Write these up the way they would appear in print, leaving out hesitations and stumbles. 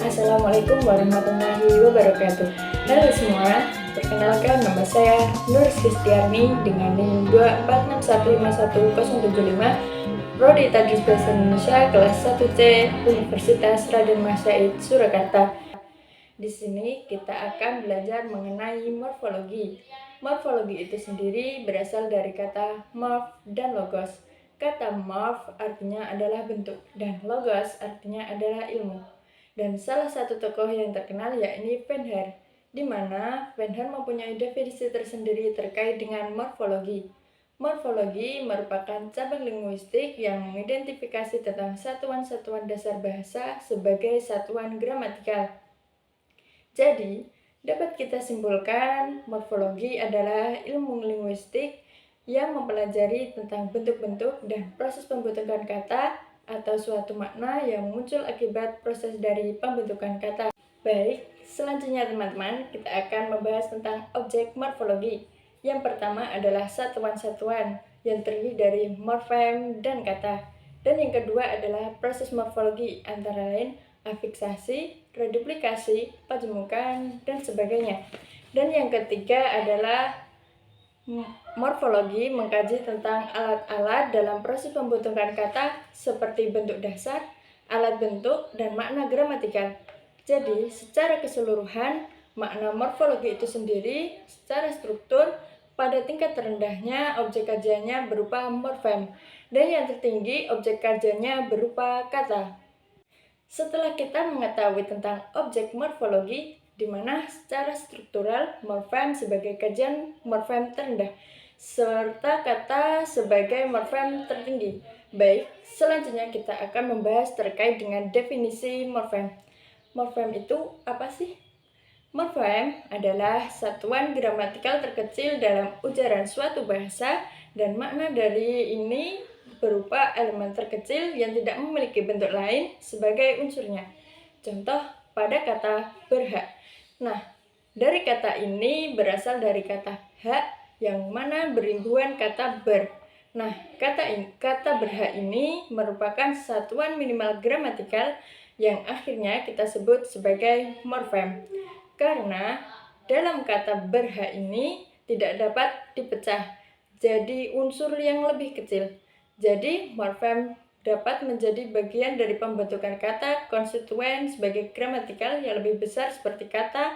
Assalamualaikum warahmatullahi wabarakatuh. Halo semua, perkenalkan nama saya Nur Kristiani dengan NIM 246151075, Prodi Tadris Bahasa Indonesia kelas 1C Universitas Raden Mas Said Surakarta. Di sini kita akan belajar mengenai morfologi. Morfologi itu sendiri berasal dari kata morph dan logos. Kata morph artinya adalah bentuk dan logos artinya adalah ilmu. Dan salah satu tokoh yang terkenal yakni Venner, di mana Venner mempunyai definisi tersendiri terkait dengan morfologi. Morfologi merupakan cabang linguistik yang mengidentifikasi tentang satuan-satuan dasar bahasa sebagai satuan gramatikal. Jadi, dapat kita simpulkan morfologi adalah ilmu linguistik yang mempelajari tentang bentuk-bentuk dan proses pembentukan kata atau suatu makna yang muncul akibat proses dari pembentukan kata. Baik, selanjutnya teman-teman, kita akan membahas tentang objek morfologi. Yang pertama adalah satuan-satuan yang terdiri dari morfem dan kata. Dan yang kedua adalah proses morfologi, antara lain afiksasi, reduplikasi, pajemukan, dan sebagainya. Dan yang ketiga adalah morfologi mengkaji tentang alat-alat dalam proses pembentukan kata seperti bentuk dasar, alat bentuk, dan makna gramatikal. Jadi, secara keseluruhan, makna morfologi itu sendiri secara struktur pada tingkat terendahnya objek kajiannya berupa morfem, dan yang tertinggi objek kajiannya berupa kata. Setelah kita mengetahui tentang objek morfologi, di mana secara struktural morfem sebagai kajian morfem terendah, serta kata sebagai morfem tertinggi. Baik, selanjutnya kita akan membahas terkait dengan definisi morfem. Morfem itu apa sih? Morfem adalah satuan gramatikal terkecil dalam ujaran suatu bahasa, dan makna dari ini berupa elemen terkecil yang tidak memiliki bentuk lain sebagai unsurnya. Contoh pada kata berhak. Nah, dari kata ini berasal dari kata hak yang mana beribuan kata ber. Nah, kata berhak ini merupakan satuan minimal gramatikal yang akhirnya kita sebut sebagai morfem. Karena dalam kata berhak ini tidak dapat dipecah jadi unsur yang lebih kecil. Jadi, morfem dapat menjadi bagian dari pembentukan kata konstituen sebagai gramatikal yang lebih besar seperti kata,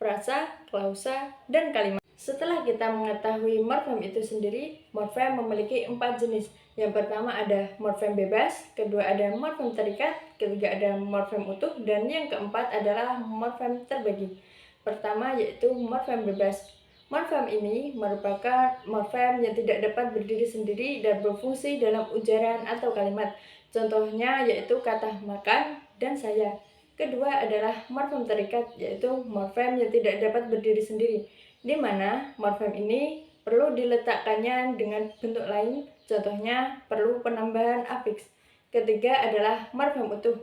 frasa, klausa, dan kalimat. Setelah kita mengetahui morfem itu sendiri, morfem memiliki 4 jenis. Yang pertama ada morfem bebas, kedua ada morfem terikat, ketiga ada morfem utuh, dan yang keempat adalah morfem terbagi. Pertama yaitu morfem bebas. Morfem ini merupakan morfem yang tidak dapat berdiri sendiri dan berfungsi dalam ujaran atau kalimat. Contohnya yaitu kata makan dan saya. Kedua adalah morfem terikat, yaitu morfem yang tidak dapat berdiri sendiri, di mana morfem ini perlu diletakkannya dengan bentuk lain, contohnya perlu penambahan afiks. Ketiga adalah morfem utuh.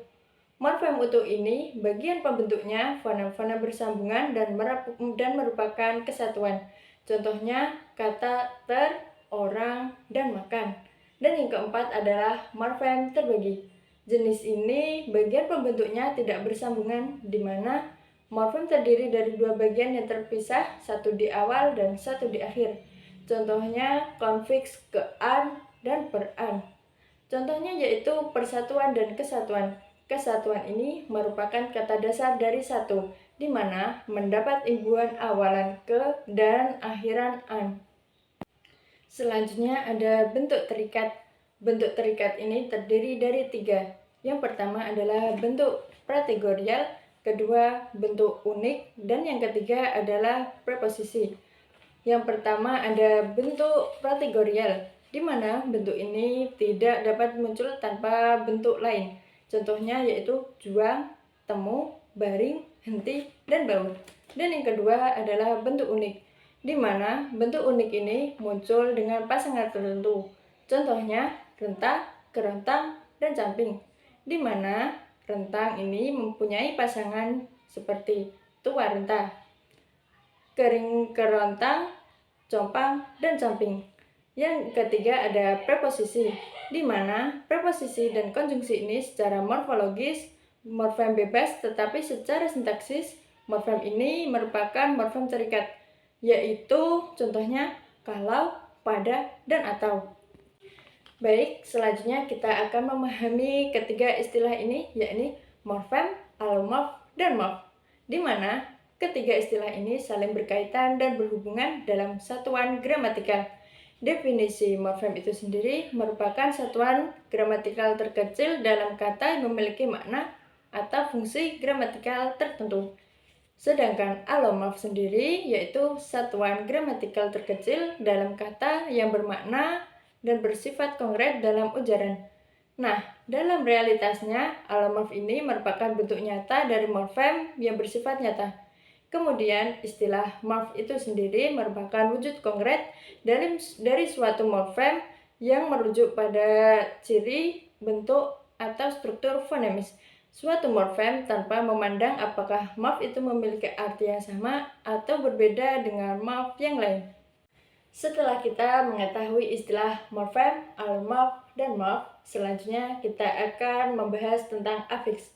Morfem utuh ini bagian pembentuknya fona-fona bersambungan dan merupakan kesatuan. Contohnya kata ter, orang, dan makan. Dan yang keempat adalah morfem terbagi. Jenis ini bagian pembentuknya tidak bersambungan, di mana morfem terdiri dari dua bagian yang terpisah, satu di awal dan satu di akhir. Contohnya konfiks ke-an dan per-an. Contohnya yaitu persatuan dan kesatuan. Kesatuan ini merupakan kata dasar dari satu, di mana mendapat imbuhan awalan ke dan akhiran an. Selanjutnya ada bentuk terikat. Bentuk terikat ini terdiri dari 3. Yang pertama adalah bentuk prategorial, kedua bentuk unik, dan yang ketiga adalah preposisi. Yang pertama ada bentuk prategorial, di mana bentuk ini tidak dapat muncul tanpa bentuk lain. Contohnya yaitu juang, temu, baring, henti, dan bau. Dan yang kedua adalah bentuk unik, di mana bentuk unik ini muncul dengan pasangan tertentu. Contohnya rentah, kerontang, dan camping, di mana rentang ini mempunyai pasangan seperti tua rentah, kering kerontang, compang, dan camping. Yang ketiga ada preposisi, di mana preposisi dan konjungsi ini secara morfologis morfem bebas, tetapi secara sintaksis morfem ini merupakan morfem terikat, yaitu contohnya kalau, pada, dan atau. Baik, selanjutnya kita akan memahami ketiga istilah ini, yakni morfem, allomorf, dan morf, di mana ketiga istilah ini saling berkaitan dan berhubungan dalam satuan gramatikal. Definisi morfem itu sendiri merupakan satuan gramatikal terkecil dalam kata yang memiliki makna atau fungsi gramatikal tertentu. Sedangkan allomorf sendiri yaitu satuan gramatikal terkecil dalam kata yang bermakna dan bersifat konkret dalam ujaran. Nah, dalam realitasnya, allomorf ini merupakan bentuk nyata dari morfem yang bersifat nyata. Kemudian, istilah morf itu sendiri merupakan wujud konkret dari suatu morfem yang merujuk pada ciri, bentuk, atau struktur fonemis suatu morfem tanpa memandang apakah morf itu memiliki arti yang sama atau berbeda dengan morf yang lain. Setelah kita mengetahui istilah morfem, allomorf, dan morf, selanjutnya kita akan membahas tentang afiks.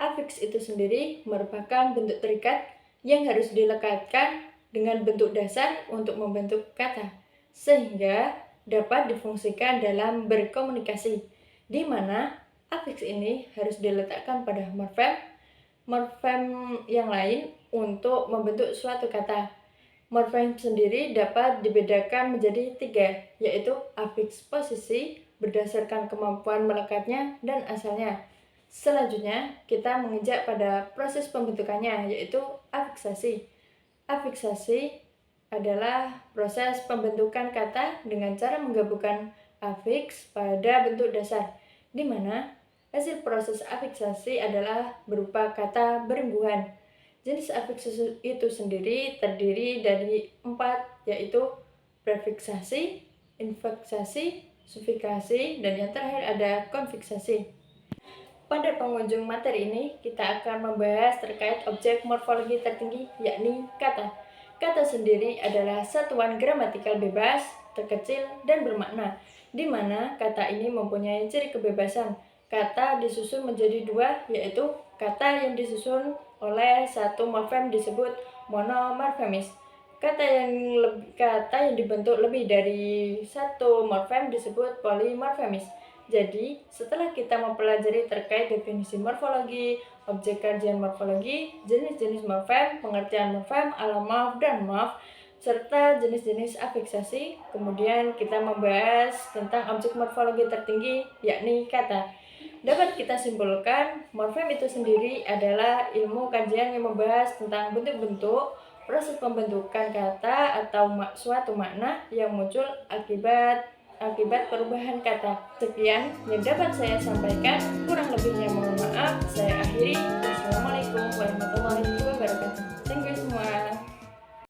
Afiks itu sendiri merupakan bentuk terikat yang harus dilekatkan dengan bentuk dasar untuk membentuk kata, sehingga dapat difungsikan dalam berkomunikasi, di mana afiks ini harus diletakkan pada morfem yang lain untuk membentuk suatu kata. Morfem sendiri dapat dibedakan menjadi 3, yaitu afiks posisi berdasarkan kemampuan melekatnya dan asalnya. Selanjutnya, kita menginjak pada proses pembentukannya, yaitu afiksasi. Afiksasi adalah proses pembentukan kata dengan cara menggabungkan afiks pada bentuk dasar, di mana hasil proses afiksasi adalah berupa kata berengguhan. Jenis afiks itu sendiri terdiri dari 4, yaitu prefiksasi, infiksasi, sufikasi, dan yang terakhir ada konfiksasi. Pada pengunjung materi ini, kita akan membahas terkait objek morfologi tertinggi, yakni kata. Kata sendiri adalah satuan gramatikal bebas, terkecil, dan bermakna, di mana kata ini mempunyai ciri kebebasan. Kata disusun menjadi 2, yaitu kata yang disusun oleh satu morfem disebut monomorfemis. Kata yang dibentuk lebih dari satu morfem disebut polimorfemis. Jadi, setelah kita mempelajari terkait definisi morfologi, objek kajian morfologi, jenis-jenis morfem, pengertian morfem, allomorf, dan morf, serta jenis-jenis afiksasi, kemudian kita membahas tentang objek morfologi tertinggi, yakni kata. Dapat kita simpulkan, morfem itu sendiri adalah ilmu kajian yang membahas tentang bentuk-bentuk, proses pembentukan kata atau suatu makna yang muncul akibat perubahan kata. Sekian yang dapat saya sampaikan, kurang lebihnya mohon maaf, saya akhiri.